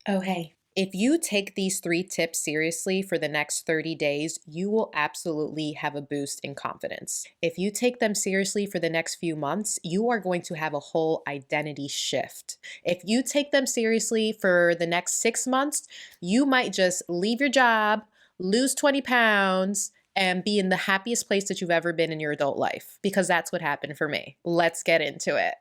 Oh, hey. If you take these 3 tips seriously for the next 30 days, you will absolutely have a boost in confidence. If you take them seriously for the next few months, you are going to have a whole identity shift. If you take them seriously for the next 6 months, you might just leave your job, lose 20 pounds, and be in the happiest place that you've ever been in your adult life, because that's what happened for me. Let's get into it.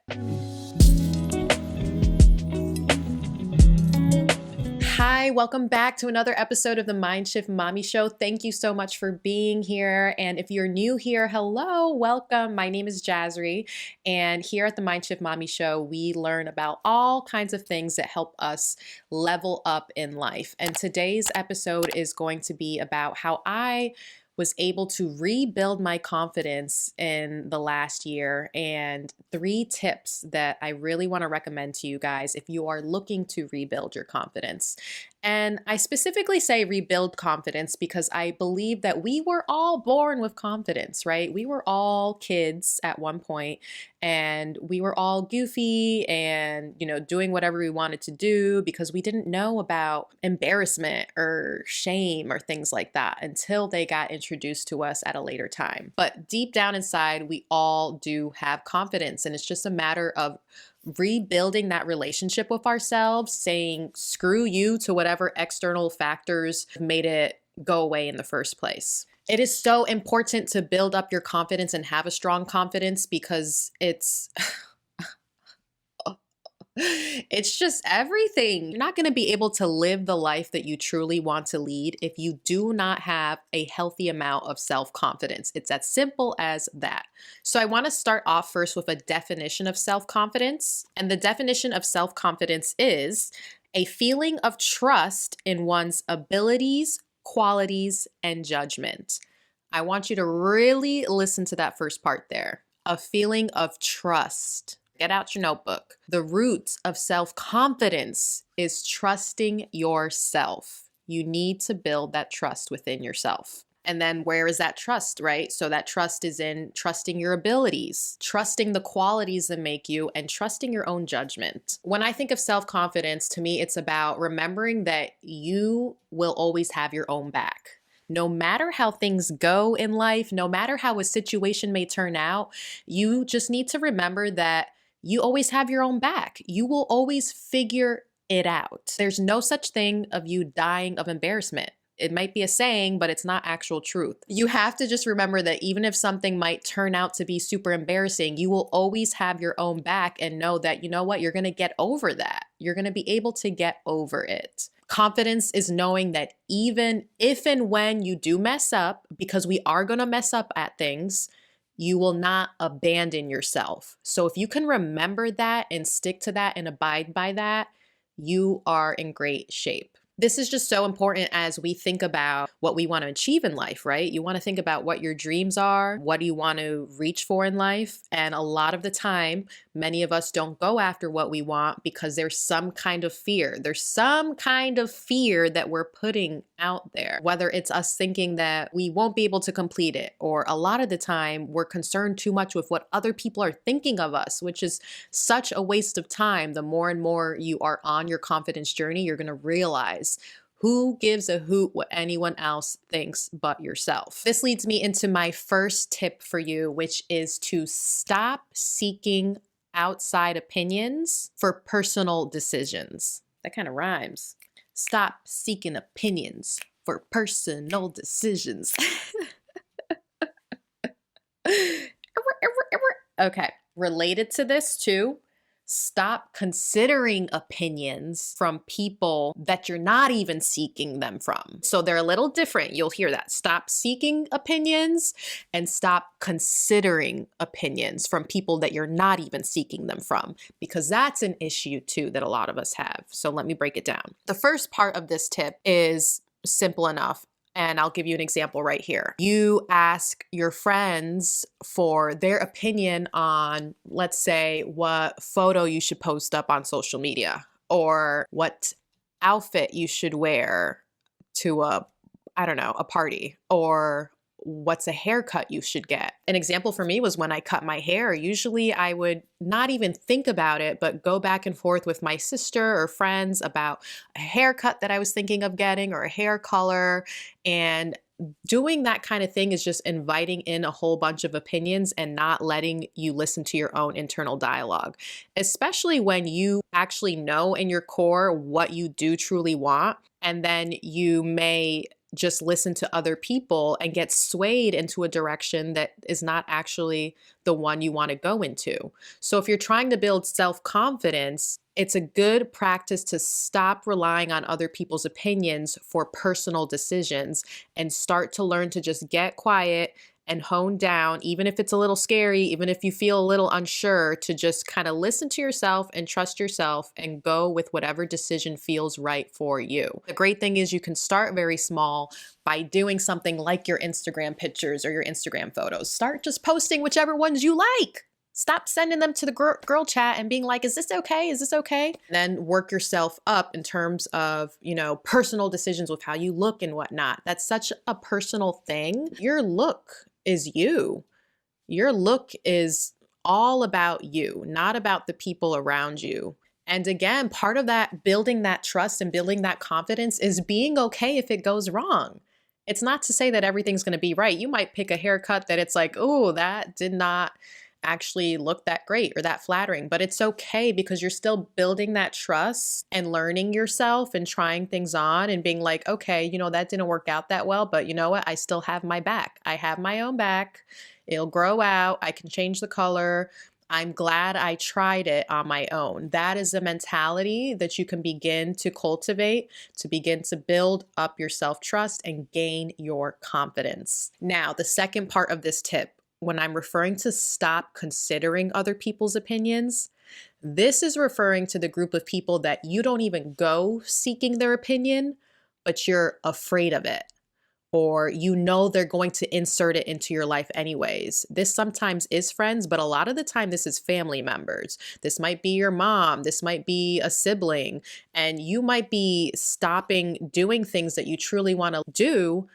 Hi, welcome back to another episode of the Mindshift Mami Show. Thank you so much for being here. And if you're new here, hello, welcome. My name is Jasree. And here at the Mindshift Mami Show, we learn about all kinds of things that help us level up in life. And today's episode is going to be about how I was able to rebuild my confidence in the last year, and 3 tips that I really want to recommend to you guys if you are looking to rebuild your confidence. And I specifically say rebuild confidence because I believe that we were all born with confidence, right? We were all kids at one point, and we were all goofy and, doing whatever we wanted to do because we didn't know about embarrassment or shame or things like that until they got introduced to us at a later time. But deep down inside, we all do have confidence, and it's just a matter of rebuilding that relationship with ourselves, saying screw you to whatever external factors made it go away in the first place. It is so important to build up your confidence and have a strong confidence because it's just everything. You're not going to be able to live the life that you truly want to lead if you do not have a healthy amount of self-confidence. It's as simple as that. So I want to start off first with a definition of self-confidence. And the definition of self-confidence is a feeling of trust in one's abilities, qualities, and judgment. I want you to really listen to that first part there. A feeling of trust. Get out your notebook. The root of self-confidence is trusting yourself. You need to build that trust within yourself. And then where is that trust, right? So that trust is in trusting your abilities, trusting the qualities that make you, and trusting your own judgment. When I think of self-confidence, to me, it's about remembering that you will always have your own back. No matter how things go in life, no matter how a situation may turn out, you just need to remember that you always have your own back. You will always figure it out. There's no such thing of you dying of embarrassment. It might be a saying, but it's not actual truth. You have to just remember that even if something might turn out to be super embarrassing, you will always have your own back and know that, you know what, you're going to get over that. You're going to be able to get over it. Confidence is knowing that even if and when you do mess up, because we are going to mess up at things, you will not abandon yourself. So if you can remember that and stick to that and abide by that, you are in great shape. This is just so important as we think about what we want to achieve in life, right? You want to think about what your dreams are, what do you want to reach for in life? And a lot of the time, many of us don't go after what we want because there's some kind of fear. There's some kind of fear that we're putting out there, whether it's us thinking that we won't be able to complete it, or a lot of the time we're concerned too much with what other people are thinking of us, which is such a waste of time. The more and more you are on your confidence journey, you're going to realize who gives a hoot what anyone else thinks but yourself. This leads me into my first tip for you, which is to stop seeking outside opinions for personal decisions. That kind of rhymes. Stop seeking opinions for personal decisions. Okay, related to this too, stop considering opinions from people that you're not even seeking them from. So they're a little different. You'll hear that. Stop seeking opinions and stop considering opinions from people that you're not even seeking them from, because that's an issue too that a lot of us have. So let me break it down. The first part of this tip is simple enough. And I'll give you an example right here. You ask your friends for their opinion on, let's say, what photo you should post up on social media, or what outfit you should wear to a party, or what's a haircut you should get. An example for me was when I cut my hair. Usually I would not even think about it, but go back and forth with my sister or friends about a haircut that I was thinking of getting or a hair color. And doing that kind of thing is just inviting in a whole bunch of opinions and not letting you listen to your own internal dialogue, especially when you actually know in your core what you do truly want. And then you may just listen to other people and get swayed into a direction that is not actually the one you want to go into. So if you're trying to build self-confidence, it's a good practice to stop relying on other people's opinions for personal decisions and start to learn to just get quiet and hone down, even if it's a little scary, even if you feel a little unsure, to just kind of listen to yourself and trust yourself and go with whatever decision feels right for you. The great thing is you can start very small by doing something like your Instagram pictures or your Instagram photos. Start just posting whichever ones you like. Stop sending them to the girl chat and being like, is this okay? Is this okay? Then work yourself up in terms of, personal decisions with how you look and whatnot. That's such a personal thing. Your look is you. Your look is all about you, not about the people around you. And again, part of that building that trust and building that confidence is being okay if it goes wrong. It's not to say that everything's going to be right. You might pick a haircut that it's like, oh, that did not actually look that great or that flattering, but it's okay because you're still building that trust and learning yourself and trying things on and being like, okay, that didn't work out that well, but you know what? I still have my back. I have my own back. It'll grow out. I can change the color. I'm glad I tried it on my own. That is a mentality that you can begin to cultivate, to begin to build up your self-trust and gain your confidence. Now, the second part of this tip, when I'm referring to stop considering other people's opinions, this is referring to the group of people that you don't even go seeking their opinion, but you're afraid of it, or they're going to insert it into your life anyways. This sometimes is friends, but a lot of the time this is family members. This might be your mom, this might be a sibling, and you might be stopping doing things that you truly want to do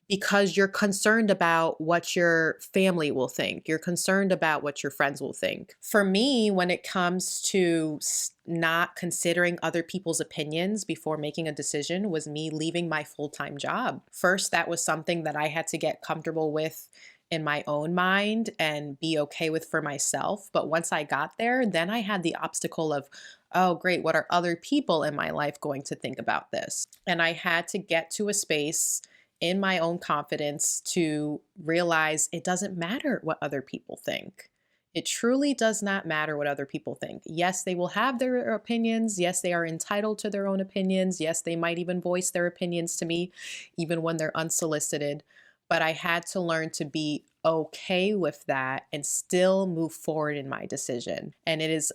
because you're concerned about what your family will think. You're concerned about what your friends will think. For me, when it comes to not considering other people's opinions before making a decision, was me leaving my full-time job. First, that was something that I had to get comfortable with in my own mind and be okay with for myself. But once I got there, then I had the obstacle of, oh, great, what are other people in my life going to think about this? And I had to get to a space in my own confidence to realize it doesn't matter what other people think. It truly does not matter what other people think. Yes, they will have their opinions. Yes, they are entitled to their own opinions. Yes, they might even voice their opinions to me, even when they're unsolicited. But I had to learn to be okay with that and still move forward in my decision. And it is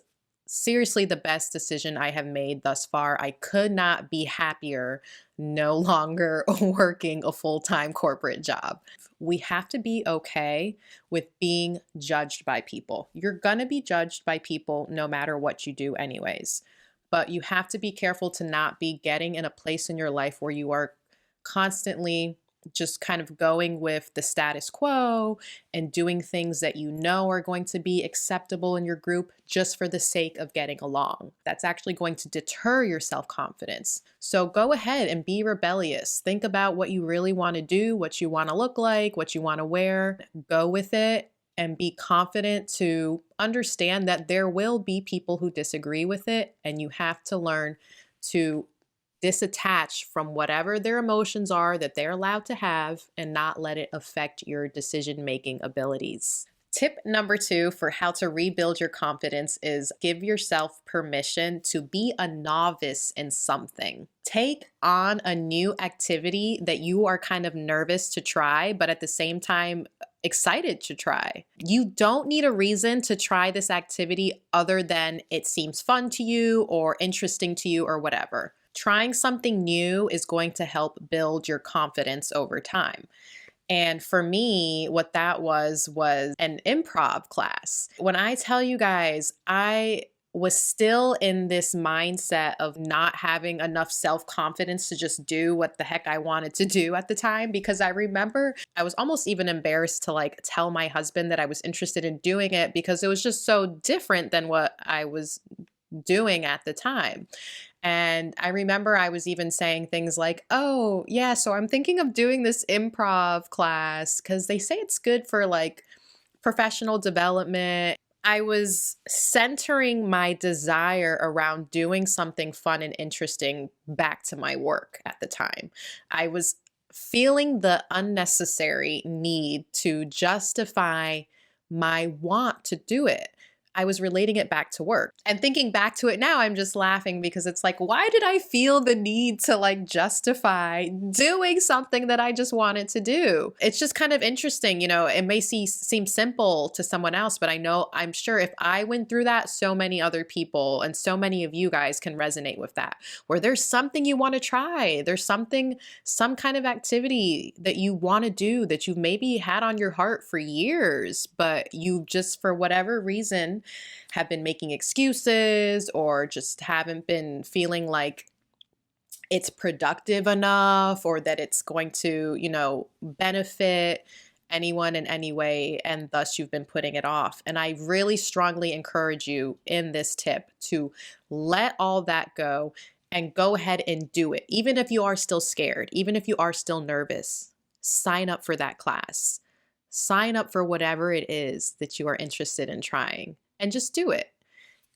seriously the best decision I have made thus far. I could not be happier no longer working a full-time corporate job. We have to be okay with being judged by people. You're gonna be judged by people no matter what you do anyways. But you have to be careful to not be getting in a place in your life where you are constantly just kind of going with the status quo and doing things that are going to be acceptable in your group just for the sake of getting along. That's actually going to deter your self-confidence. So go ahead and be rebellious. Think about what you really want to do, what you want to look like, what you want to wear. Go with it and be confident to understand that there will be people who disagree with it, and you have to learn to disattach from whatever their emotions are that they're allowed to have and not let it affect your decision-making abilities. Tip number 2 for how to rebuild your confidence is give yourself permission to be a novice in something. Take on a new activity that you are kind of nervous to try, but at the same time, excited to try. You don't need a reason to try this activity other than it seems fun to you or interesting to you or whatever. Trying something new is going to help build your confidence over time. And for me, what that was an improv class. When I tell you guys, I was still in this mindset of not having enough self-confidence to just do what the heck I wanted to do at the time, because I remember I was almost even embarrassed to like tell my husband that I was interested in doing it because it was just so different than what I was doing at the time. And I remember I was even saying things like, oh, yeah, so I'm thinking of doing this improv class because they say it's good for like professional development. I was centering my desire around doing something fun and interesting back to my work at the time. I was feeling the unnecessary need to justify my want to do it. I was relating it back to work. And thinking back to it now, I'm just laughing because it's like, why did I feel the need to like justify doing something that I just wanted to do? It's just kind of interesting. It may seem simple to someone else, but I'm sure if I went through that, so many other people and so many of you guys can resonate with that, where there's something you want to try. There's some kind of activity that you want to do that you've maybe had on your heart for years, but you just, for whatever reason, have been making excuses or just haven't been feeling like it's productive enough or that it's going to, benefit anyone in any way, and thus you've been putting it off. And I really strongly encourage you in this tip to let all that go and go ahead and do it. Even if you are still scared, even if you are still nervous, sign up for that class. Sign up for whatever it is that you are interested in trying and just do it.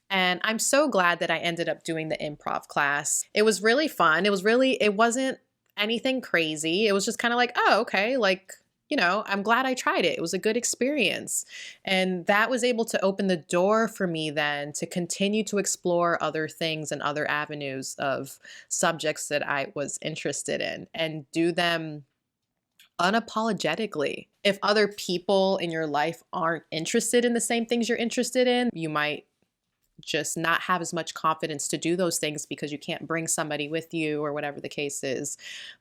And I'm so glad that I ended up doing the improv class. It was really fun. It wasn't anything crazy. It was just kind of like, oh, okay, like, I'm glad I tried it. It was a good experience. And that was able to open the door for me then to continue to explore other things and other avenues of subjects that I was interested in and do them unapologetically. If other people in your life aren't interested in the same things you're interested in, you might just not have as much confidence to do those things because you can't bring somebody with you or whatever the case is.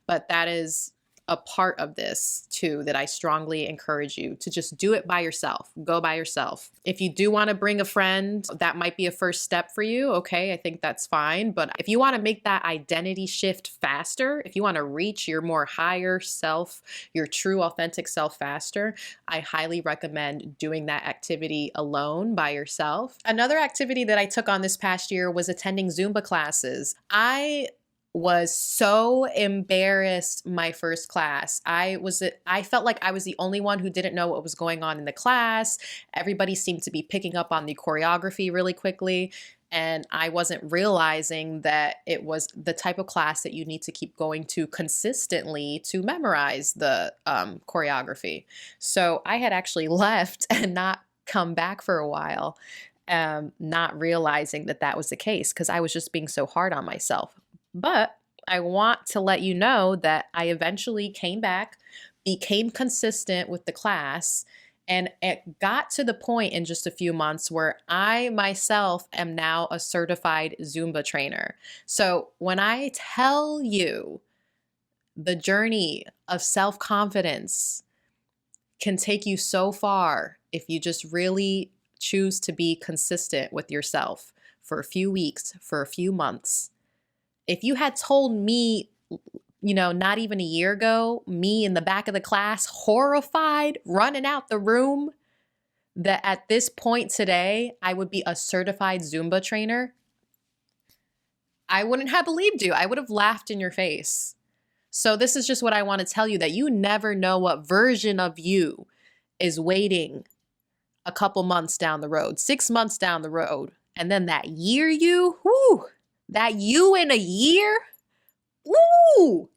But that is a part of this too, that I strongly encourage you to just do it by yourself. Go by yourself. If you do want to bring a friend, that might be a first step for you. Okay, I think that's fine. But if you want to make that identity shift faster, if you want to reach your more higher self, your true authentic self faster, I highly recommend doing that activity alone by yourself. Another activity that I took on this past year was attending Zumba classes. I was so embarrassed my first class. I felt like I was the only one who didn't know what was going on in the class. Everybody seemed to be picking up on the choreography really quickly, and I wasn't realizing that it was the type of class that you need to keep going to consistently to memorize the choreography. So I had actually left and not come back for a while, not realizing that that was the case because I was just being so hard on myself. But I want to let you know that I eventually came back, became consistent with the class, and it got to the point in just a few months where I myself am now a certified Zumba trainer. So when I tell you the journey of self-confidence can take you so far if you just really choose to be consistent with yourself for a few weeks, for a few months. If you had told me, not even a year ago, me in the back of the class, horrified, running out the room, that at this point today, I would be a certified Zumba trainer, I wouldn't have believed you. I would have laughed in your face. So this is just what I want to tell you, that you never know what version of you is waiting a couple months down the road, 6 months down the road. And then that year that you in a year? Woo!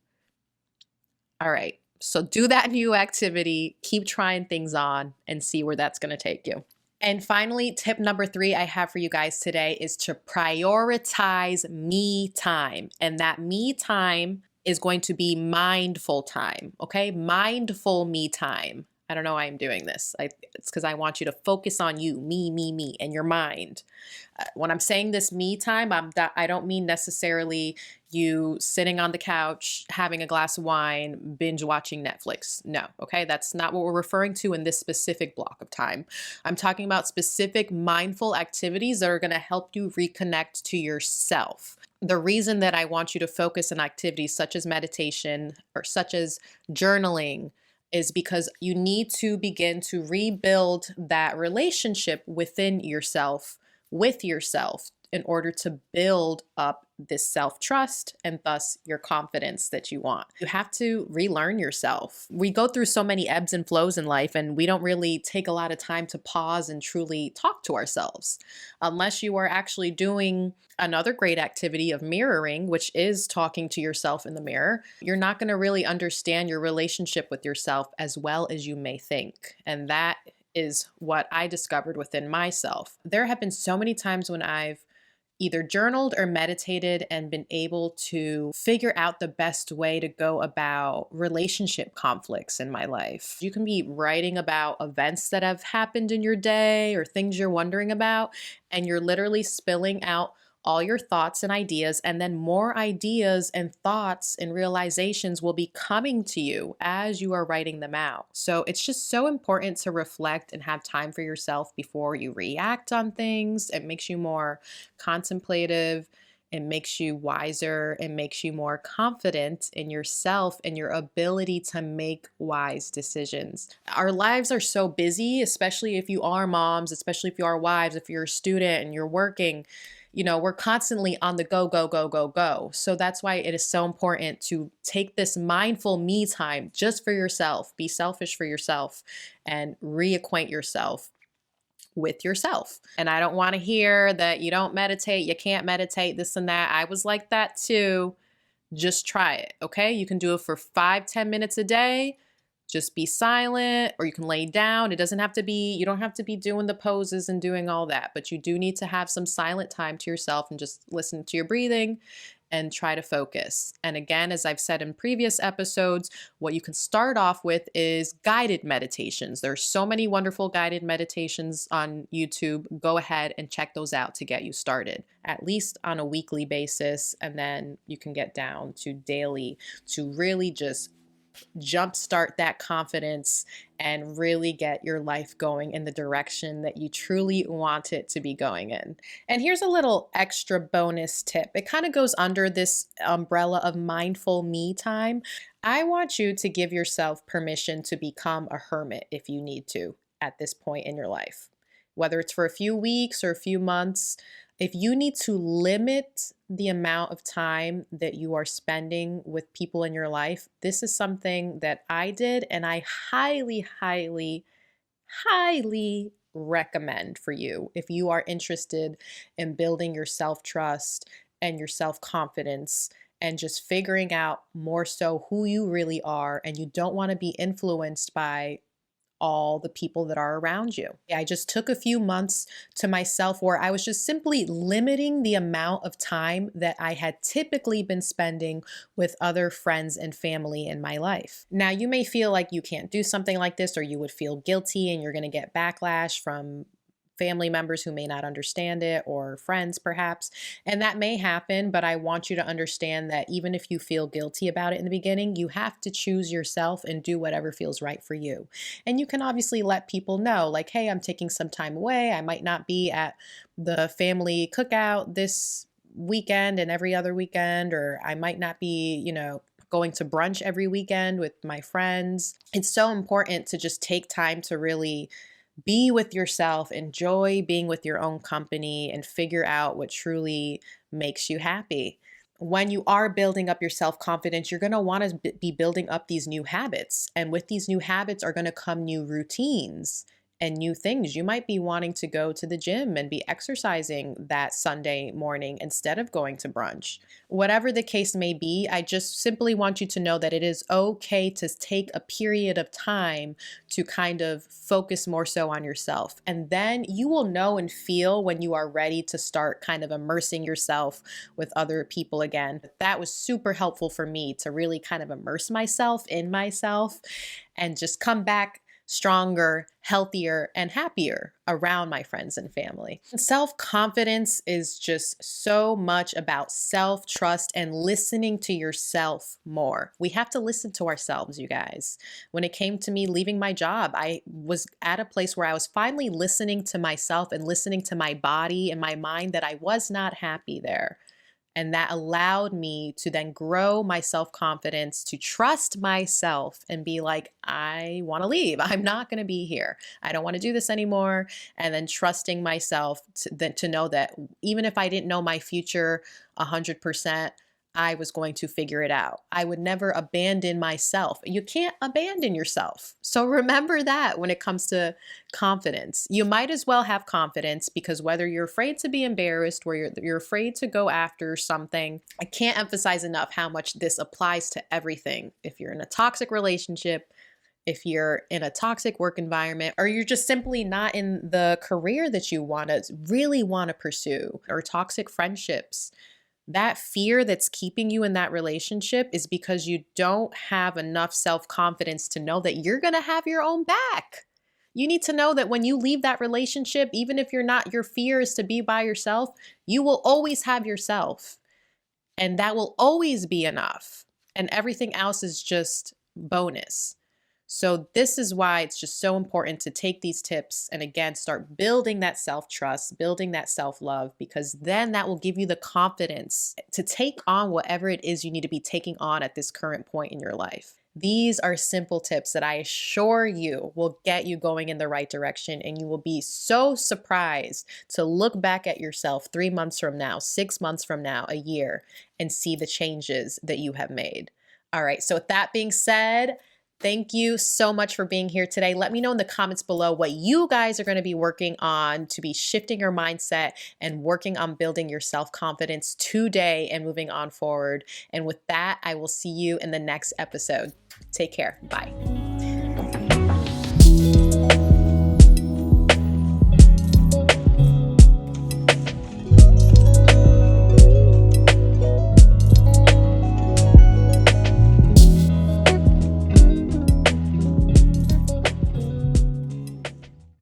All right. So do that new activity, keep trying things on and see where that's going to take you. And finally, tip number 3 I have for you guys today is to prioritize me time. And that me time is going to be mindful time, okay? Mindful me time. I don't know why I'm doing this. It's because I want you to focus on you, me, and your mind. When I'm saying this me time, I don't mean necessarily you sitting on the couch, having a glass of wine, binge watching Netflix. No, okay? That's not what we're referring to in this specific block of time. I'm talking about specific mindful activities that are going to help you reconnect to yourself. The reason that I want you to focus on activities such as meditation or such as journaling is because you need to begin to rebuild that relationship within yourself, with yourself, in order to build up this self-trust and thus your confidence that you want. You have to relearn yourself. We go through so many ebbs and flows in life, and we don't really take a lot of time to pause and truly talk to ourselves. Unless you are actually doing another great activity of mirroring, which is talking to yourself in the mirror, you're not going to really understand your relationship with yourself as well as you may think. And that is what I discovered within myself. There have been so many times when I've either journaled or meditated and been able to figure out the best way to go about relationship conflicts in my life. You can be writing about events that have happened in your day or things you're wondering about, and you're literally spilling out all your thoughts and ideas, and then more ideas and thoughts and realizations will be coming to you as you are writing them out. So it's just so important to reflect and have time for yourself before you react on things. It makes you more contemplative. It makes you wiser. It makes you more confident in yourself and your ability to make wise decisions. Our lives are so busy, especially if you are moms, especially if you are wives, if you're a student and you're working. We're constantly on the go, go, go, go, go. So that's why it is so important to take this mindful me time just for yourself. Be selfish for yourself and reacquaint yourself with yourself. And I don't want to hear that you don't meditate, you can't meditate, this and that. I was like that too. Just try it, okay? You can do it for 5-10 minutes a day. Just be silent, or you can lay down. You don't have to be doing the poses and doing all that, but you do need to have some silent time to yourself and just listen to your breathing and try to focus. And again, as I've said in previous episodes, what you can start off with is guided meditations. There's so many wonderful guided meditations on YouTube. Go ahead and check those out to get you started, at least on a weekly basis. And then you can get down to daily to really just jumpstart that confidence and really get your life going in the direction that you truly want it to be going in. And here's a little extra bonus tip. It kind of goes under this umbrella of mindful me time. I want you to give yourself permission to become a hermit if you need to at this point in your life, whether it's for a few weeks or a few months. If you need to limit the amount of time that you are spending with people in your life, this is something that I did, and I highly, highly, highly recommend for you if you are interested in building your self-trust and your self-confidence and just figuring out more so who you really are, and you don't want to be influenced by all the people that are around you. I just took a few months to myself where I was just simply limiting the amount of time that I had typically been spending with other friends and family in my life. Now, you may feel like you can't do something like this, or you would feel guilty and you're going to get backlash from family members who may not understand it, or friends perhaps. And that may happen, but I want you to understand that even if you feel guilty about it in the beginning, you have to choose yourself and do whatever feels right for you. And you can obviously let people know, like, hey, I'm taking some time away. I might not be at the family cookout this weekend and every other weekend, or I might not be, going to brunch every weekend with my friends. It's so important to just take time to really be with yourself, enjoy being with your own company, and figure out what truly makes you happy. When you are building up your self-confidence, you're going to want to be building up these new habits. And with these new habits are going to come new routines and new things. You might be wanting to go to the gym and be exercising that Sunday morning instead of going to brunch. Whatever the case may be, I just simply want you to know that it is okay to take a period of time to kind of focus more so on yourself. And then you will know and feel when you are ready to start kind of immersing yourself with other people again. That was super helpful for me to really kind of immerse myself in myself and just come back stronger, healthier, and happier around my friends and family. Self-confidence is just so much about self-trust and listening to yourself more. We have to listen to ourselves, you guys. When it came to me leaving my job, I was at a place where I was finally listening to myself and listening to my body and my mind that I was not happy there. And that allowed me to then grow my self-confidence, to trust myself and be like, I want to leave. I'm not going to be here. I don't want to do this anymore. And then trusting myself to know that even if I didn't know my future 100%, I was going to figure it out. I would never abandon myself. You can't abandon yourself. So remember that when it comes to confidence. You might as well have confidence, because whether you're afraid to be embarrassed or you're afraid to go after something, I can't emphasize enough how much this applies to everything. If you're in a toxic relationship, if you're in a toxic work environment, or you're just simply not in the career that you really want to pursue, or toxic friendships, that fear that's keeping you in that relationship is because you don't have enough self-confidence to know that you're going to have your own back. You need to know that when you leave that relationship, even if your fear is to be by yourself, you will always have yourself. And that will always be enough. And everything else is just bonus. So this is why it's just so important to take these tips and again, start building that self-trust, building that self-love, because then that will give you the confidence to take on whatever it is you need to be taking on at this current point in your life. These are simple tips that I assure you will get you going in the right direction, and you will be so surprised to look back at yourself 3 months from now, 6 months from now, a year, and see the changes that you have made. All right, so with that being said, thank you so much for being here today. Let me know in the comments below what you guys are going to be working on to be shifting your mindset and working on building your self-confidence today and moving on forward. And with that, I will see you in the next episode. Take care. Bye.